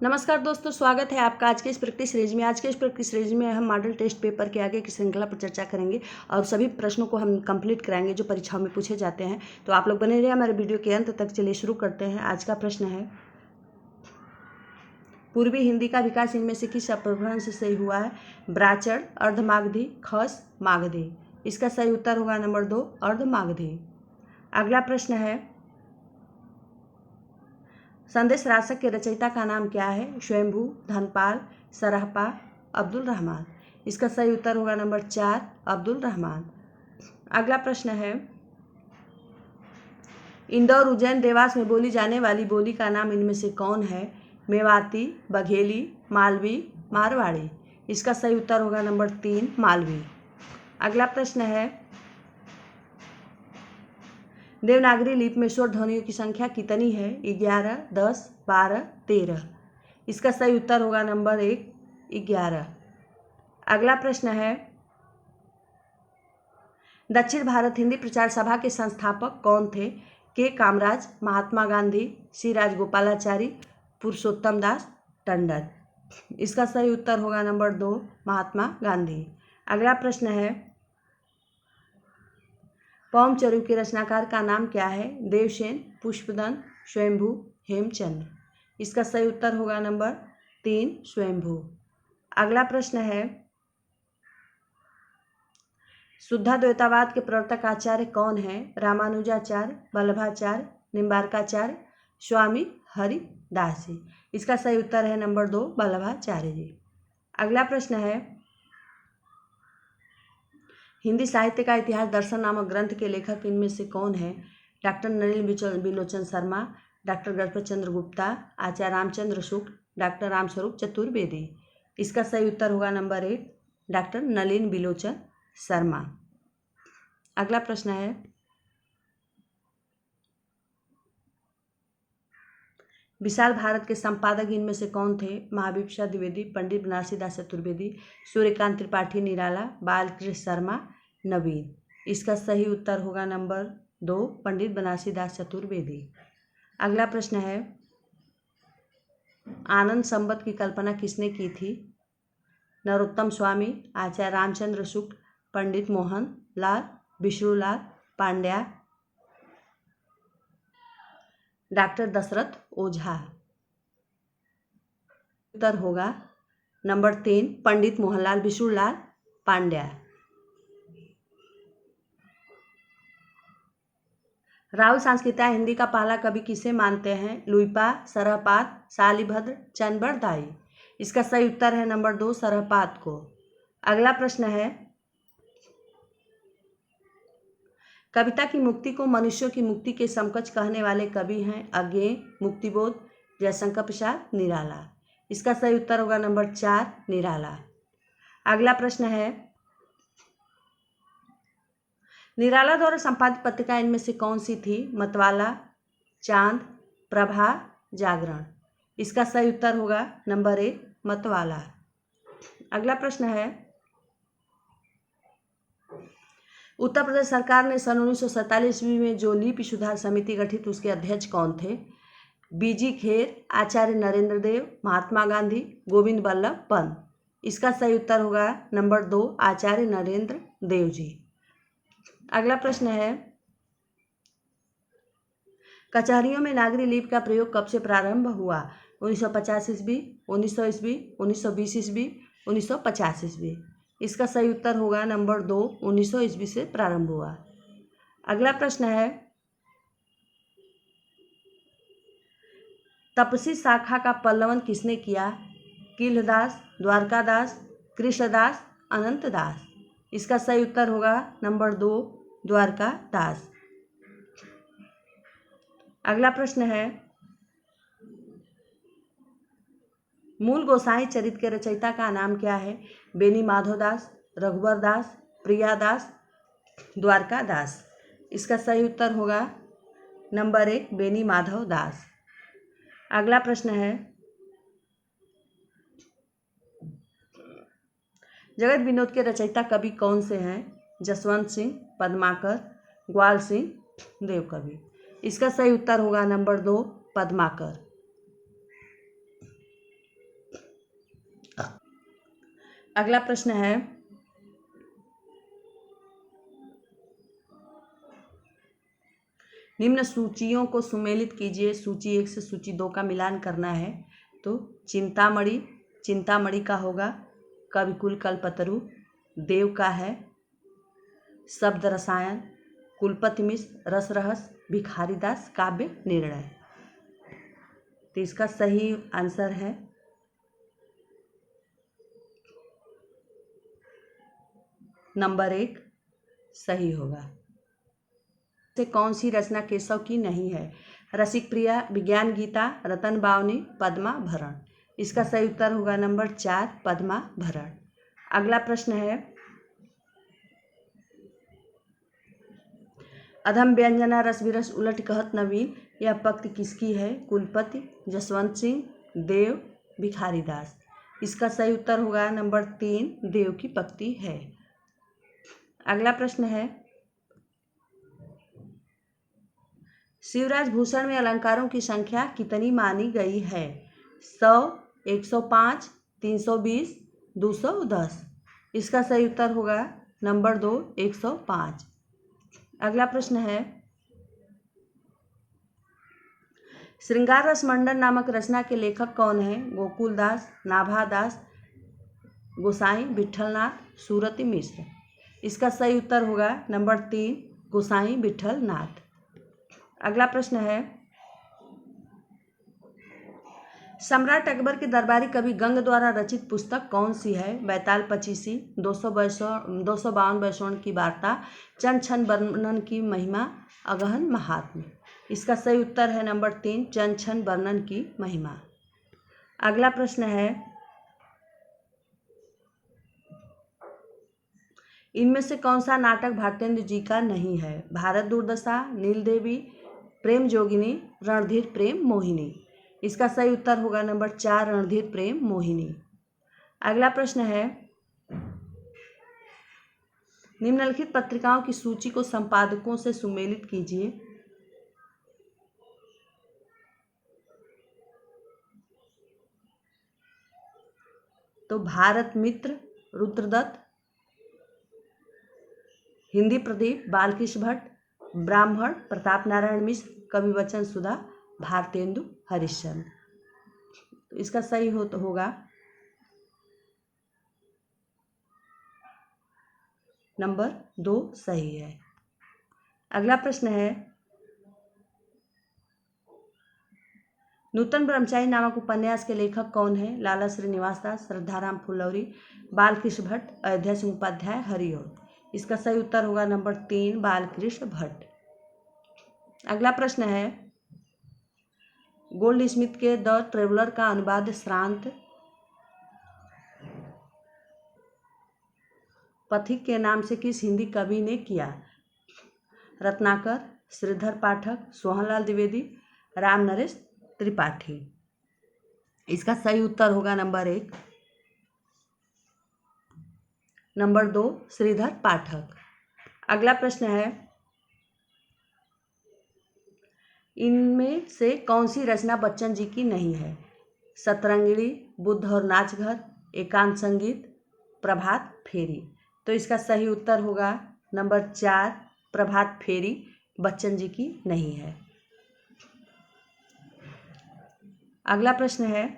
नमस्कार दोस्तों, स्वागत है आपका आज के इस प्रैक्टिस सीरीज में। आज के इस प्रैक्टिस सीरीज में हम मॉडल टेस्ट पेपर के आगे की श्रृंखला पर चर्चा करेंगे और सभी प्रश्नों को हम कंप्लीट कराएंगे जो परीक्षाओं में पूछे जाते हैं। तो आप लोग बने रहिए हमारे वीडियो के अंत तक। चलिए शुरू करते हैं। आज का प्रश्न है, पूर्वी हिंदी का विकास इनमें से किस अपभ्रंश से हुआ है? ब्राचड़, अर्धमागधी, खस, मागधी। इसका सही उत्तर होगा नंबर 2, अर्धमागधी। अगला प्रश्न है, संदेश रासक के रचयिता का नाम क्या है? स्वयंभू, धनपाल, सरहपा, अब्दुल रहमान। इसका सही उत्तर होगा नंबर 4, अब्दुल रहमान। अगला प्रश्न है, इंदौर, उज्जैन, देवास में बोली जाने वाली बोली का नाम इनमें से कौन है? मेवाती, बघेली, मालवी, मारवाड़ी। इसका सही उत्तर होगा नंबर 3, मालवी। अगला प्रश्न है, देवनागरी लिपि में स्वर ध्वनियों की संख्या कितनी है? 11, 10, 12, 13। इसका सही उत्तर होगा नंबर 1, 11। अगला प्रश्न है, दक्षिण भारत हिंदी प्रचार सभा के संस्थापक कौन थे? के कामराज, महात्मा गांधी, सी राजगोपालाचारी, पुरुषोत्तम दास टंडन। इसका सही उत्तर होगा नंबर 2, महात्मा गांधी। अगला प्रश्न है, पौम-चरूप के रचनाकार का नाम क्या है? देवसेन, पुष्पदंत, स्वयंभू, हेमचंद्र। इसका सही उत्तर होगा नंबर 3, स्वयंभू। अगला प्रश्न है, शुद्धाद्वैतवाद के प्रवर्तक आचार्य कौन है? रामानुजाचार्य, वल्लभाचार्य, निम्बार्काचार्य, स्वामी हरिदास जी। इसका सही उत्तर है नंबर 2, वल्लभाचार्य जी। अगला प्रश्न है, हिंदी साहित्य का इतिहास दर्शन नामक ग्रंथ के लेखक इनमें से कौन है? डॉक्टर नलिन बिलोचन शर्मा, डॉक्टर गणपत चंद्र गुप्ता, आचार्य रामचंद्र शुक्ल, डॉक्टर रामस्वरूप चतुर्वेदी। इसका सही उत्तर होगा नंबर 1, डॉक्टर नलिन बिलोचन शर्मा। अगला प्रश्न है, विशाल भारत के संपादक इनमें से कौन थे? महाबीपशा द्विवेदी, पंडित बनारसी दास चतुर्वेदी, सूर्यकांत त्रिपाठी निराला, बालकृष्ण शर्मा, नवीन। इसका सही उत्तर होगा नंबर 2, पंडित बनारसी दास चतुर्वेदी। अगला प्रश्न है, आनंद संवत की कल्पना किसने की थी? नरोत्तम स्वामी, आचार्य रामचंद्र शुक्ल, पंडित मोहन लाल, विष्णुलाल पांड्या, डॉक्टर दशरथ ओझा। उत्तर होगा नंबर 3, पंडित मोहनलाल विष्णुलाल पांड्या। राहुल सांस्कृतिक हिंदी का पहला कवि किसे मानते हैं? लुइपा, सरहपात, शालिभद्र, चंद्रबरदाई। इसका सही उत्तर है नंबर 2, सरहपात को। अगला प्रश्न है, कविता की मुक्ति को मनुष्यों की मुक्ति के समकक्ष कहने वाले कवि हैं? अज्ञेय, मुक्तिबोध, जयशंकर प्रसाद, निराला। इसका सही उत्तर होगा नंबर 4, निराला। अगला प्रश्न है, निराला द्वारा संपादित पत्रिका इनमें से कौन सी थी? मतवाला, चांद, प्रभा, जागरण। इसका सही उत्तर होगा नंबर 1, मतवाला। अगला प्रश्न है, उत्तर प्रदेश सरकार ने सन 1947 ईस्वी में जो लिपि सुधार समिति गठित, उसके अध्यक्ष कौन थे? बीजी खेर, आचार्य नरेंद्र देव, महात्मा गांधी, गोविंद बल्लभ पंत। इसका सही उत्तर होगा नंबर 2, आचार्य नरेंद्र देव जी। अगला प्रश्न है, कचहरियों में नागरी लिपि का प्रयोग कब से प्रारंभ हुआ? 1950 ईस्वी, 1900 ईस्वी, 1920 ईस्वी, 1950 ईस्वी। इसका सही उत्तर होगा नंबर 2, 1900 ईस्वी से प्रारंभ हुआ। अगला प्रश्न है, तपसी शाखा का पल्लवन किसने किया? किल्हदास, द्वारकादास, कृष्णदास, अनंतदास। इसका सही उत्तर होगा नंबर 2, द्वारकादास। अगला प्रश्न है, मूल गोसाई चरित के रचयिता का नाम क्या है? बेनी माधवदास, रघुवर दास, प्रियादास, द्वारकादास। इसका सही उत्तर होगा नंबर 1, बेनी माधव दास। अगला प्रश्न है, जगत विनोद के रचयिता कवि कौन से हैं? जसवंत सिंह, पद्माकर, ग्वाल सिंह, देवकवि। इसका सही उत्तर होगा नंबर 2, पद्माकर। अगला प्रश्न है, निम्न सूचियों को सुमेलित कीजिए। सूची 1 से सूची 2 का मिलान करना है। तो चिंतामणि, चिंतामणि का होगा कविकुल कल्पतरु। देव का है शब्द रसायन। कुलपति मिश्र रस रहस्य। भिखारीदास काव्य निर्णय। तो इसका सही आंसर है नंबर 1 सही होगा। से कौन सी रचना केशव की नहीं है? रसिक प्रिया, विज्ञान गीता, रतन बावनी, पद्मा भरण। इसका सही उत्तर होगा नंबर 4 पद्मा भरण। अगला प्रश्न है, अधम व्यंजना रस विरस उलट कहत नवीन, यह पंक्ति किसकी है? कुलपति, जसवंत सिंह, देव, भिखारीदास। इसका सही उत्तर होगा नंबर 3 देव की पंक्ति है। अगला प्रश्न है, शिवराज भूषण में अलंकारों की संख्या कितनी मानी गई है? 100, 105, 320, 210। इसका सही उत्तर होगा नंबर 2 105। अगला प्रश्न है, श्रृंगार रस मंडन नामक रचना के लेखक कौन है? गोकुलदास, नाभादास, गोसाई विठलनाथ, सूरती मिश्र। इसका सही उत्तर होगा नंबर 3 गोसाई विठलनाथ। अगला प्रश्न है, सम्राट अकबर के दरबारी कवि गंग द्वारा रचित पुस्तक कौन सी है? बैताल पचीसी, 252 वैष्णव की वार्ता, चंद छंद वर्णन की महिमा, अगहन महात्म्य। इसका सही उत्तर है नंबर 3 चंद छंद वर्णन की महिमा। अगला प्रश्न है, इनमें से कौन सा नाटक भारतेंदु जी का नहीं है? भारत दुर्दशा, नील देवी, प्रेम जोगिनी, रणधीर प्रेम मोहिनी। इसका सही उत्तर होगा नंबर 4 रणधीर प्रेम मोहिनी। अगला प्रश्न है, निम्नलिखित पत्रिकाओं की सूची को संपादकों से सुमेलित कीजिए। तो भारत मित्र रुद्रदत्त, हिंदी प्रदीप बालकृष्ण भट्ट, ब्राह्मण प्रताप नारायण मिश्र, कवि वचन सुधा भारतेंदु हरिश्चंद्र। तो इसका सही होगा नंबर 2 सही है। अगला प्रश्न है, नूतन ब्रह्मचारी नामक उपन्यास के लेखक कौन है? लाला श्रीनिवास दास, श्रद्धाराम फुलौरी, बालकृष्ण भट्ट, अयोध्या सिंह उपाध्याय, हरिओं। इसका सही उत्तर होगा नंबर 3 बालकृष्ण भट्ट। अगला प्रश्न है, गोल्ड स्मिथ के द ट्रेवलर का अनुवाद श्रांत पथिक के नाम से किस हिंदी कवि ने किया? रत्नाकर, श्रीधर पाठक, सोहनलाल द्विवेदी, राम नरेश त्रिपाठी। इसका सही उत्तर होगा नंबर 1 नंबर 2 श्रीधर पाठक। अगला प्रश्न है, इनमें से कौन सी रचना बच्चन जी की नहीं है? सतरंगिणी, बुद्ध और नाचघर, एकांत संगीत, प्रभात फेरी। तो इसका सही उत्तर होगा नंबर 4 प्रभात फेरी बच्चन जी की नहीं है। अगला प्रश्न है,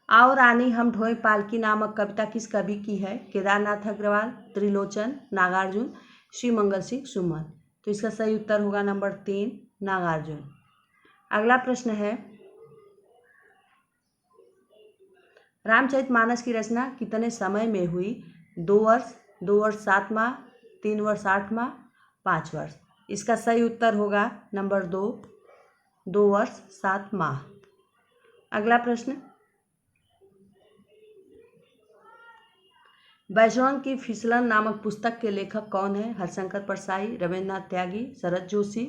आओ रानी हम ढोए पालकी नामक कविता किस कवि की है? केदारनाथ अग्रवाल, त्रिलोचन, नागार्जुन, श्री मंगल सिंह सुमन। तो इसका सही उत्तर होगा नंबर 3 नागार्जुन। अगला प्रश्न है, रामचरितमानस की रचना कितने समय में हुई? 2 वर्ष, 2 वर्ष 7 माह, 3 वर्ष 8 माह, 5 वर्ष। इसका सही उत्तर होगा नंबर 2 2 वर्ष 7 माह। अगला प्रश्न, वैष्णव की फिसलन नामक पुस्तक के लेखक कौन है? हरिशंकर परसाई, रविन्द्रनाथ त्यागी, शरद जोशी,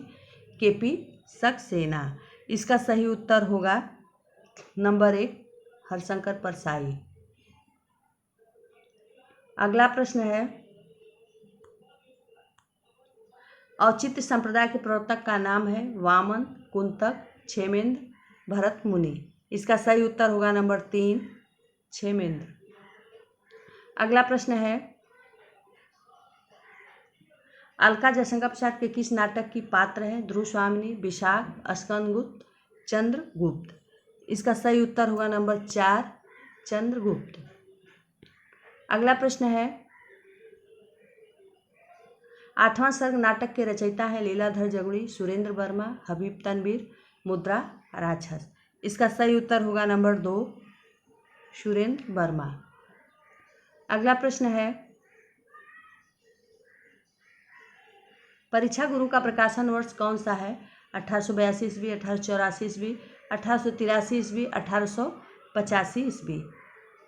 केपी सक्सेना। इसका सही उत्तर होगा नंबर 1 हरिशंकर परसाई। अगला प्रश्न है, औचित्य संप्रदाय के प्रवर्तक का नाम है? वामन, कुंतक, क्षेमेंद्र, भरत मुनि। इसका सही उत्तर होगा नंबर 3 क्षेमेंद्र। अगला प्रश्न है, अलका जयशंकर प्रसाद के किस नाटक की पात्र है? ध्रुव स्वामिनी, विशाख, स्कंदगुप्त, चंद्रगुप्त। इसका सही उत्तर होगा नंबर 4 चंद्रगुप्त। अगला प्रश्न है, 8वां सर्ग नाटक के रचयिता है लीलाधर जगुड़ी, सुरेंद्र वर्मा, हबीब तनवीर, मुद्रा राक्षस। इसका सही उत्तर होगा नंबर 2 सुरेंद्र वर्मा। अगला प्रश्न है, परीक्षा गुरु का प्रकाशन वर्ष कौन सा है? 1882 ईस्वी, 1884 ईस्वी, 1883 ईस्वी, 1885 ईस्वी।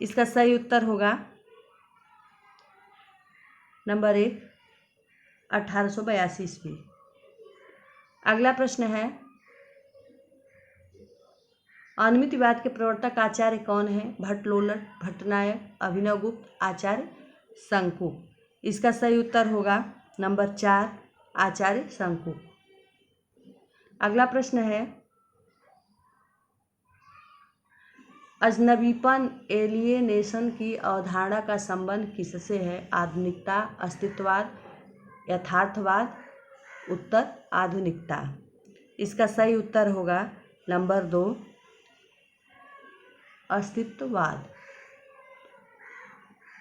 इसका सही उत्तर होगा नंबर 1 1882 ईस्वी। अगला प्रश्न है, अनियमितवाद के प्रवर्तक आचार्य कौन है? भट्टलोलट, भट्टनायक, अभिनवगुप्त, आचार्य शंकु। इसका सही उत्तर होगा नंबर 4 आचार्य शंकु। अगला प्रश्न है, अजनबीपन एलियनेशन की अवधारणा का संबंध किससे है? आधुनिकता, अस्तित्ववाद, यथार्थवाद, उत्तर आधुनिकता। इसका सही उत्तर होगा नंबर 2 अस्तित्ववाद।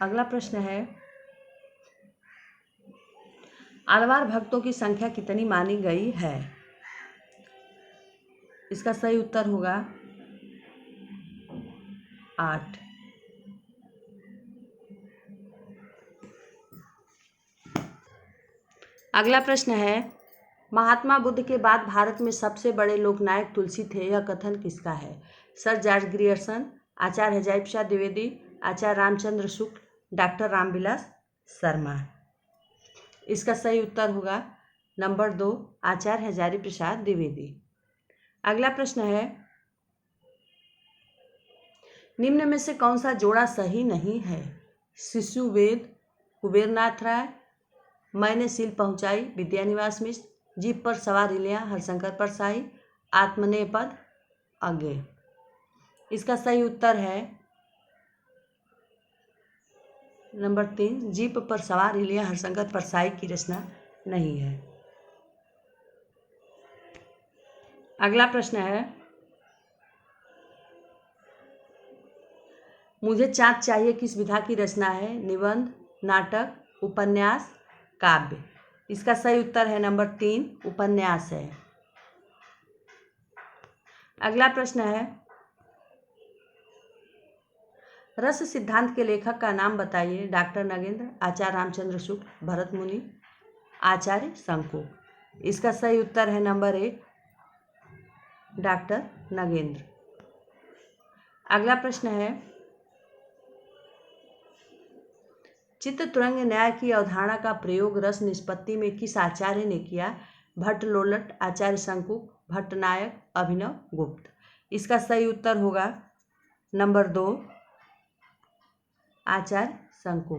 अगला प्रश्न है, आलवार भक्तों की संख्या कितनी मानी गई है? इसका सही उत्तर होगा 8। अगला प्रश्न है, महात्मा बुद्ध के बाद भारत में सबसे बड़े लोकनायक तुलसी थे, यह कथन किसका है? सर जॉर्ज ग्रियर्सन, आचार्य हजारी प्रसाद द्विवेदी, आचार्य रामचंद्र शुक्ल, डॉक्टर रामविलास शर्मा। इसका सही उत्तर होगा नंबर 2 आचार्य हजारी प्रसाद द्विवेदी। अगला प्रश्न है, निम्न में से कौन सा जोड़ा सही नहीं है? शिशुवेद, कुबेरनाथ राय, मैंने सील पहुंचाई, विद्यानिवास मिश्र, जीप पर सवार इलिया, हरिशंकर परसाई, आत्मनेपद अज्ञे। इसका सही उत्तर है नंबर 3 जीप पर सवार इलिया हरिशंकर परसाई की रचना नहीं है। अगला प्रश्न है, मुझे चाँद चाहिए किस विधा की रचना है? निबंध, नाटक, उपन्यास, काव्य। इसका सही उत्तर है नंबर 3 उपन्यास है। अगला प्रश्न है, रस सिद्धांत के लेखक का नाम बताइए। डॉक्टर नगेंद्र, आचार्य रामचंद्र शुक्ल, भरत मुनि, आचार्य शंकु। इसका सही उत्तर है नंबर 1 डॉक्टर नगेंद्र। अगला प्रश्न है, चित्ततुरंग न्याय की अवधारणा का प्रयोग रस निष्पत्ति में किस आचार्य ने किया? भट्टलोलट, आचार्य शंकु, भट्टनायक, अभिनव गुप्त। इसका सही उत्तर होगा नंबर 2 आचार्य शंकु।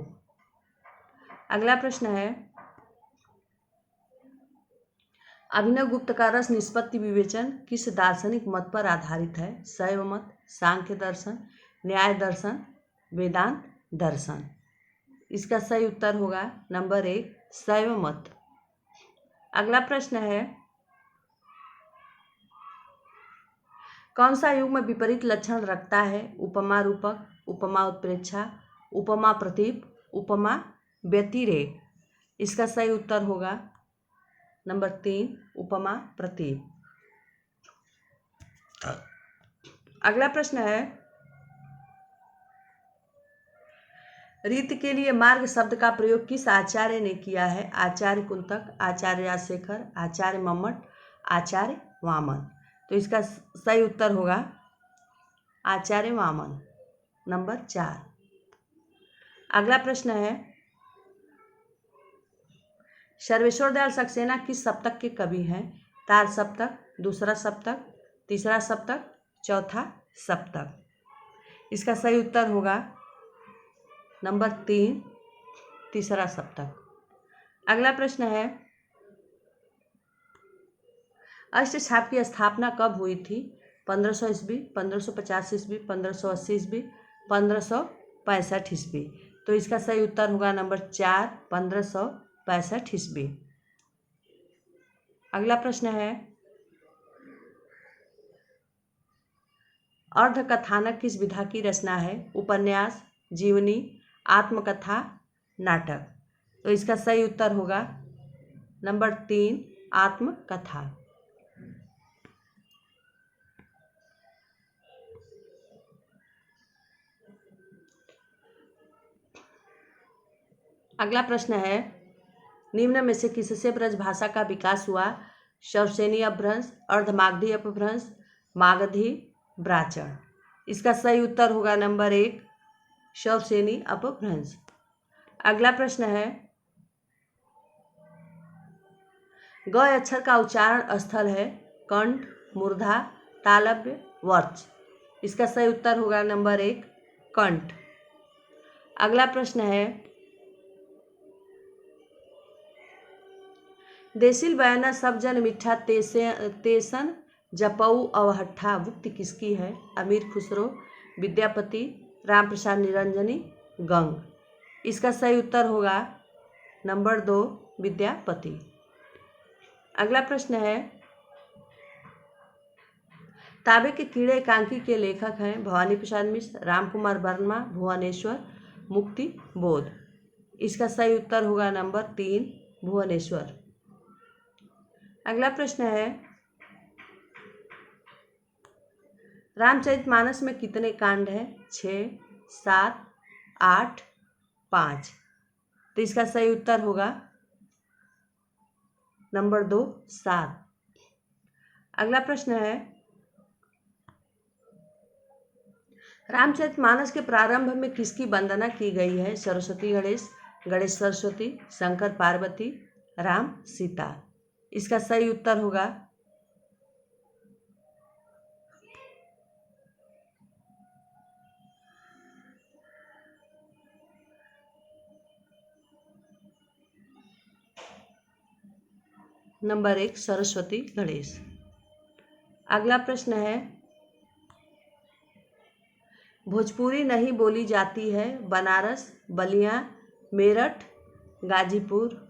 अगला प्रश्न है, अभिनव गुप्त का रस निष्पत्ति विवेचन किस दार्शनिक मत पर आधारित है? शैव मत, सांख्य दर्शन, न्याय दर्शन, वेदांत दर्शन। इसका सही उत्तर होगा नंबर 1 शैव मत। अगला प्रश्न है, कौन सा युग्म विपरीत लक्षण रखता है? उपमा रूपक, उपमा उत्प्रेक्षा, उपमा प्रतीप, उपमा व्यतिरेक। इसका सही उत्तर होगा नंबर 3 उपमा प्रतीप। अगला प्रश्न है, रीत के लिए मार्ग शब्द का प्रयोग किस आचार्य ने किया है? आचार्य कुंतक, आचार्य राजशेखर, आचार्य मम्मट, आचार्य वामन। तो इसका सही उत्तर होगा आचार्य वामन नंबर 4। अगला प्रश्न है, सर्वेश्वर दयाल सक्सेना किस सप्तक के कवि हैं? तार सप्तक, दूसरा सप्तक, तीसरा सप्तक, चौथा सप्तक। इसका सही उत्तर होगा नंबर 3 तीसरा सप्तक। अगला प्रश्न है, अष्टछाप की स्थापना कब हुई थी? 1500 ईस्वी, 1550 ईस्वी, 1580 ईस्वी, 1565 ईस्वी। तो इसका सही उत्तर होगा नंबर 4, 1565 ईस्वी। अगला प्रश्न है, अर्धकथानक किस विधा की रचना है? उपन्यास, जीवनी, आत्मकथा, नाटक। तो इसका सही उत्तर होगा नंबर 3, आत्मकथा। अगला प्रश्न है, निम्न में से किससे ब्रजभाषा का विकास हुआ? शवसेनी अपभ्रंश, अर्धमागधी अपभ्रंश, मागधी ब्राचन। इसका सही उत्तर होगा नंबर 1, शवसेनी अपभ्रंश। अगला प्रश्न है, ग अक्षर का उच्चारण स्थल है कंठ, मूर्धा, तालव्य, वर्च। इसका सही उत्तर होगा नंबर 1, कंठ। अगला प्रश्न है, देसिल बयाना सब जन मिठा तेसन जपऊ अवहट्ठा वुक्ति किसकी है? अमीर खुसरो, विद्यापति, राम प्रसाद निरंजनी, गंग। इसका सही उत्तर होगा नंबर 2, विद्यापति। अगला प्रश्न है, ताबे के कीड़े एकांकी के लेखक हैं भवानी प्रसाद मिश्र, राम कुमार वर्मा, भुवनेश्वर, मुक्ति बोध। इसका सही उत्तर होगा नंबर 3, भुवनेश्वर। अगला प्रश्न है, रामचरितमानस में कितने कांड हैं? 6, 7, 8, 5। तो इसका सही उत्तर होगा नंबर 2, 7। अगला प्रश्न है, रामचरितमानस के प्रारंभ में किसकी वंदना की गई है? सरस्वती गणेश, गणेश सरस्वती, शंकर पार्वती, राम सीता। इसका सही उत्तर होगा नंबर 1, सरस्वती गणेश। अगला प्रश्न है, भोजपुरी नहीं बोली जाती है बनारस, बलिया, मेरठ, गाजीपुर।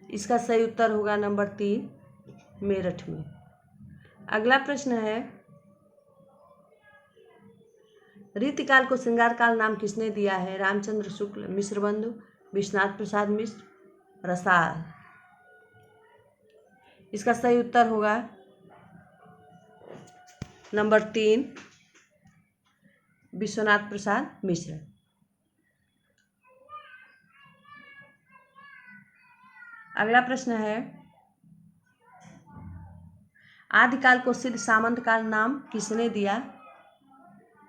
इसका सही उत्तर होगा नंबर 3, मेरठ में। अगला प्रश्न है, रीतिकाल को श्रृंगार काल नाम किसने दिया है? रामचंद्र शुक्ल, मिश्रबंधु, विश्वनाथ प्रसाद मिश्र, रसाल। इसका सही उत्तर होगा नंबर 3, विश्वनाथ प्रसाद मिश्र। अगला प्रश्न है, आदिकाल को सिद्ध सामंत काल नाम किसने दिया?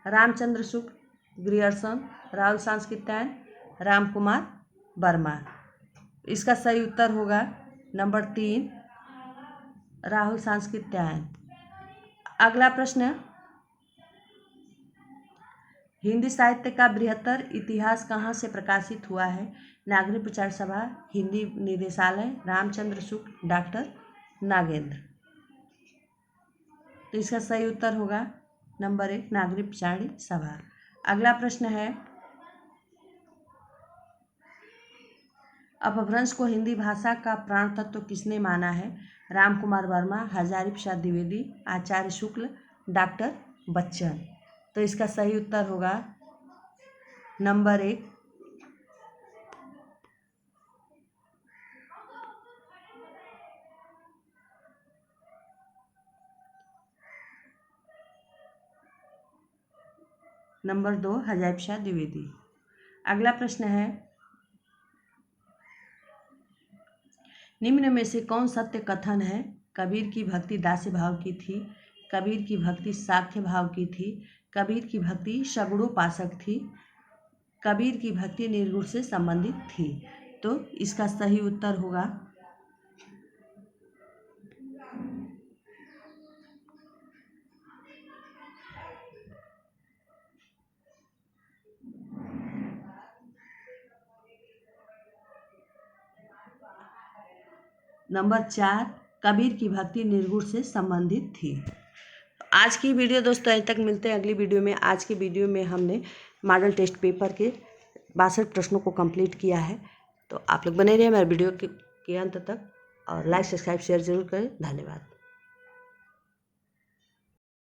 रामचंद्र शुक्ल, ग्रियर्सन, राहुल सांस्कृत्यायन, राम कुमार वर्मा। इसका सही उत्तर होगा नंबर 3, राहुल सांस्कृत्यायन। अगला प्रश्न, हिंदी साहित्य का बृहत्तर इतिहास कहाँ से प्रकाशित हुआ है? नागरिक प्रचार सभा, हिंदी निदेशालय, रामचंद्र शुक्ल, डॉक्टर नागेंद्र। तो इसका सही उत्तर होगा नंबर 1, नागरिक प्रचार सभा। अगला प्रश्न है, अपभ्रंश को हिंदी भाषा का प्राण तत्व किसने माना है? राम कुमार वर्मा, हजारी प्रसाद द्विवेदी, आचार्य शुक्ल, डॉक्टर बच्चन। तो इसका सही उत्तर होगा नंबर 1, नंबर 2, हजारी प्रसाद द्विवेदी। अगला प्रश्न है, निम्न में से कौन सत्य कथन है? कबीर की भक्ति दास्य भाव की थी, कबीर की भक्ति साख्य भाव की थी, कबीर की भक्ति सगुणोपासक थी, कबीर की भक्ति निर्गुण से संबंधित थी। तो इसका सही उत्तर होगा नंबर 4, कबीर की भक्ति निर्गुण से संबंधित थी। आज की वीडियो दोस्तों यहीं तक, मिलते हैं अगली वीडियो में। आज की वीडियो में हमने मॉडल टेस्ट पेपर के 62 प्रश्नों को कंप्लीट किया है। तो आप लोग बने रहिए हमारे वीडियो के अंत तक, और लाइक सब्सक्राइब शेयर जरूर करें। धन्यवाद।